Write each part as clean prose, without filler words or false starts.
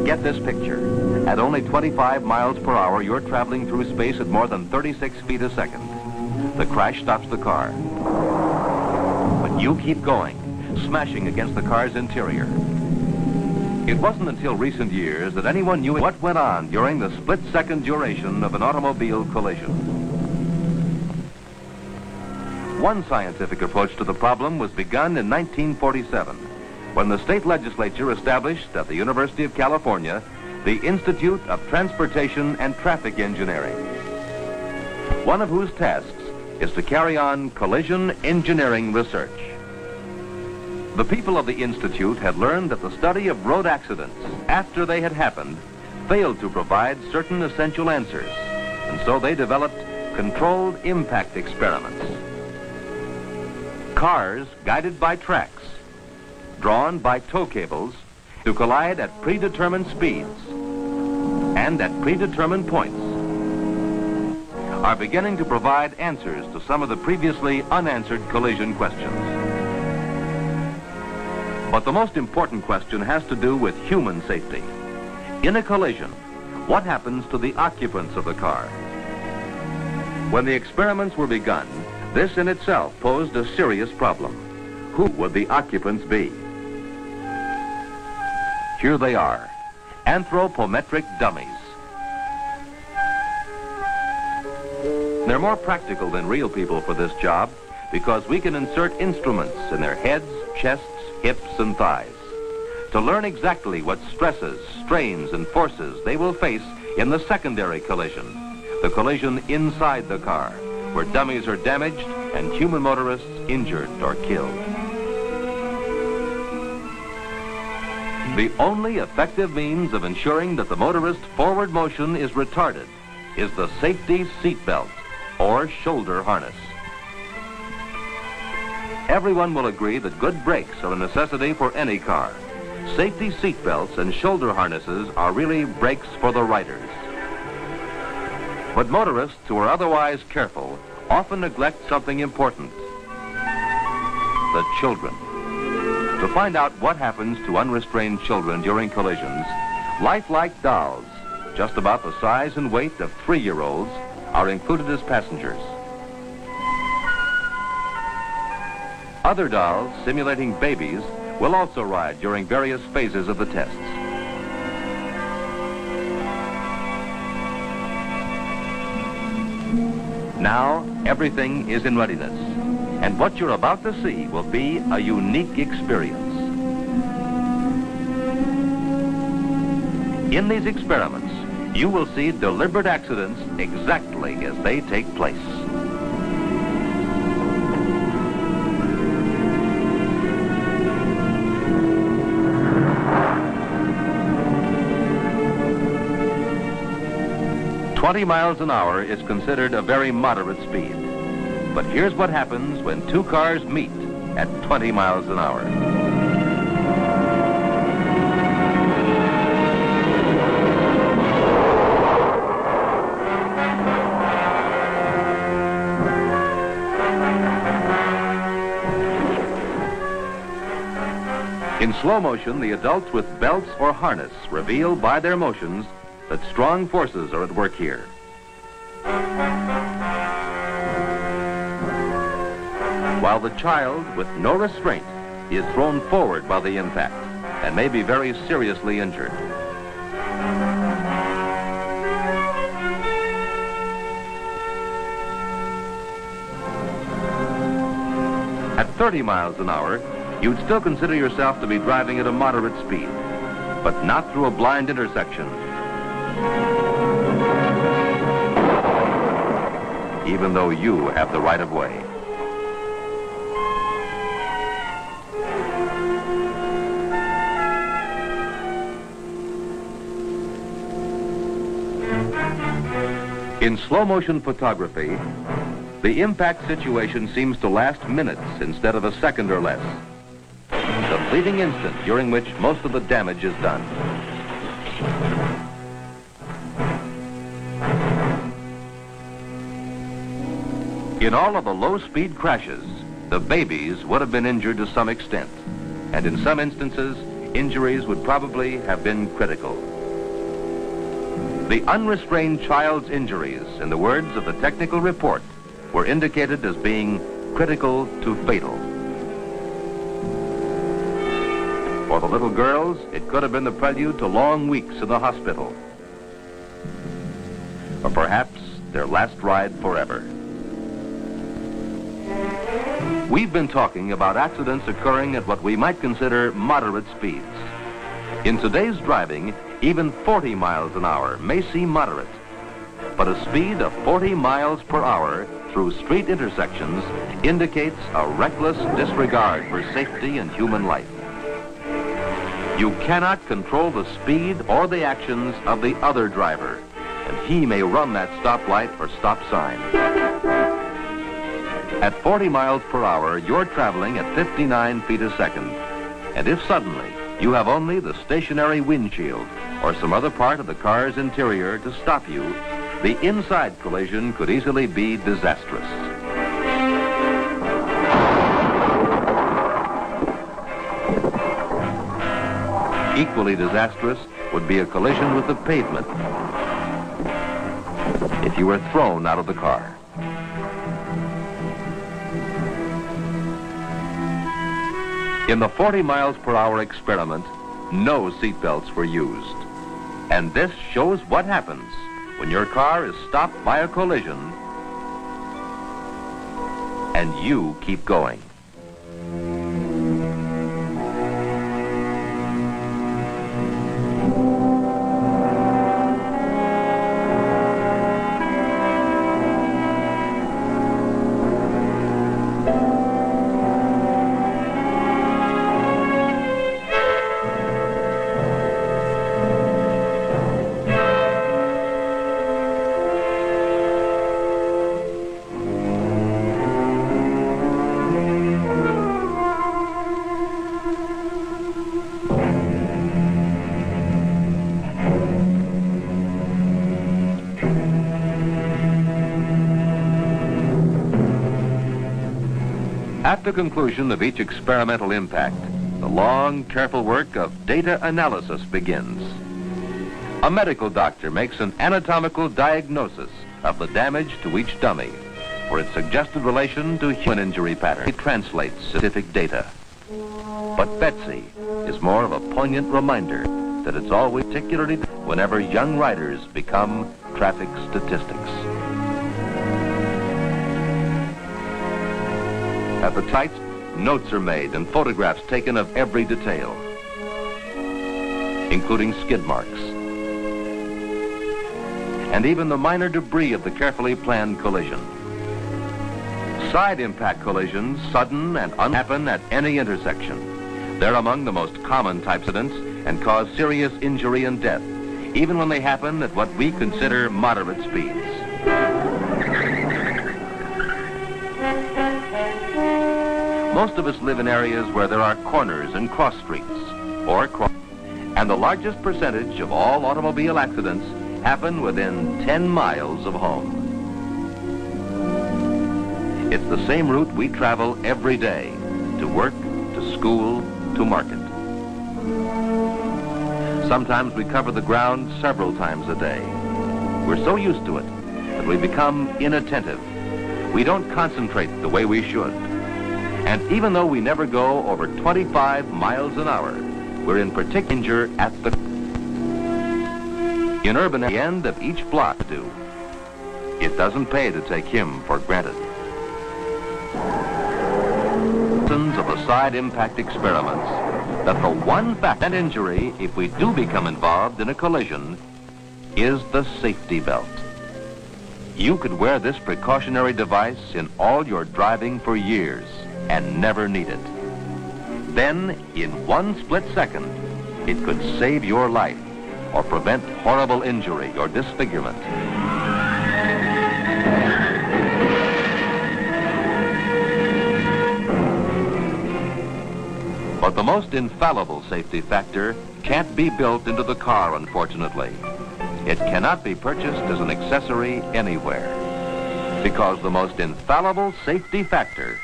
Get this picture. At only 25 miles per hour, you're traveling through space at more than 36 feet a second. The crash stops the car. But you keep going, smashing against the car's interior. It wasn't until recent years that anyone knew what went on during the split-second duration of an automobile collision. One scientific approach to the problem was begun in 1947, when the state legislature established at the University of California the Institute of Transportation and Traffic Engineering, one of whose tasks is to carry on collision engineering research. The people of the Institute had learned that the study of road accidents after they had happened failed to provide certain essential answers, and so they developed controlled impact experiments. Cars guided by tracks, drawn by tow cables, to collide at predetermined speeds and at predetermined points, are beginning to provide answers to some of the previously unanswered collision questions. But the most important question has to do with human safety. In a collision, what happens to the occupants of the car? When the experiments were begun, this in itself posed a serious problem. Who would the occupants be? Here they are, Anthropometric dummies. They're more practical than real people for this job because we can insert instruments in their heads, chests, hips, and thighs to learn exactly what stresses, strains, and forces they will face in the secondary collision, the collision inside the car, where dummies are damaged and human motorists injured or killed. The only effective means of ensuring that the motorist's forward motion is retarded is the safety seatbelt or shoulder harness. Everyone will agree that good brakes are a necessity for any car. Safety seatbelts and shoulder harnesses are really brakes for the riders. But motorists who are otherwise careful often neglect something important: the children. To find out what happens to unrestrained children during collisions, lifelike dolls, just about the size and weight of 3-year-olds, are included as passengers. Other dolls, simulating babies, will also ride during various phases of the tests. Now, everything is in readiness, and what you're about to see will be a unique experience. In these experiments, you will see deliberate accidents exactly as they take place. "20 miles an hour is considered a very moderate speed. But here's what happens when two cars meet at 20 miles an hour. In slow motion, the adults with belts or harness reveal by their motions that strong forces are at work here. While the child with no restraint is thrown forward by the impact and may be very seriously injured. At 30 miles an hour, you'd still consider yourself to be driving at a moderate speed, but not through a blind intersection. Even though you have the right of way. In slow motion photography, the impact situation seems to last minutes instead of a second or less. The fleeting instant during which most of the damage is done. In all of the low-speed crashes, the babies would have been injured to some extent, and in some instances, injuries would probably have been critical. The unrestrained child's injuries, in the words of the technical report, were indicated as being critical to fatal. For the little girls, it could have been the prelude to long weeks in the hospital, or perhaps their last ride forever. We've been talking about accidents occurring at what we might consider moderate speeds. In today's driving, even 40 miles an hour may seem moderate, but a speed of 40 miles per hour through street intersections indicates a reckless disregard for safety and human life. You cannot control the speed or the actions of the other driver, and he may run that stoplight or stop sign. At 40 miles per hour, you're traveling at 59 feet a second, and if suddenly you have only the stationary windshield or some other part of the car's interior to stop you, the inside collision could easily be disastrous. Equally disastrous would be a collision with the pavement if you were thrown out of the car. In the 40 miles per hour experiment, no seatbelts were used. And this shows what happens when your car is stopped by a collision and you keep going. At the conclusion of each experimental impact, the long, careful work of data analysis begins. A medical doctor makes an anatomical diagnosis of the damage to each dummy for its suggested relation to human injury pattern. He translates scientific data. But Betsy is more of a poignant reminder that it's always particularly whenever young riders become traffic statistics. At the sites, notes are made and photographs taken of every detail, including skid marks, and even the minor debris of the carefully planned collision. Side impact collisions, sudden and happen at any intersection. They're among the most common type accidents and cause serious injury and death, even when they happen at what we consider moderate speeds. Most of us live in areas where there are corners and cross streets, and the largest percentage of all automobile accidents happen within 10 miles of home. It's the same route we travel every day, to work, to school, to market. Sometimes we cover the ground several times a day. We're so used to it that we become inattentive. We don't concentrate the way we should. And even though we never go over 25 miles an hour, we're in particular danger at the urban end of each block. It doesn't pay to take him for granted. Of the side impact experiments that the one fact and injury, if we do become involved in a collision, is the safety belt. You could wear this precautionary device in all your driving for years and never need it. Then, in one split second, it could save your life or prevent horrible injury or disfigurement. But the most infallible safety factor can't be built into the car, unfortunately. It cannot be purchased as an accessory anywhere, because the most infallible safety factor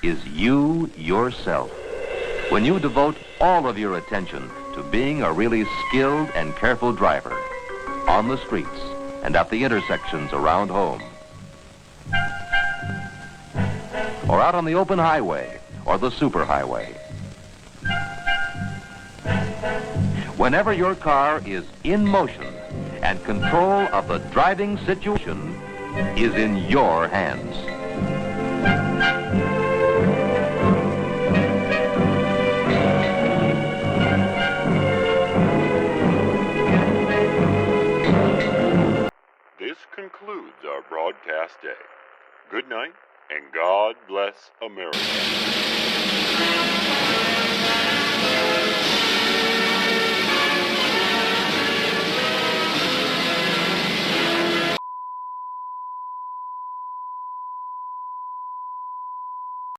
is you yourself. When you devote all of your attention to being a really skilled and careful driver on the streets and at the intersections around home, or out on the open highway or the superhighway. Whenever your car is in motion and control of the driving situation is in your hands. This concludes our broadcast day. Good night, and God bless America.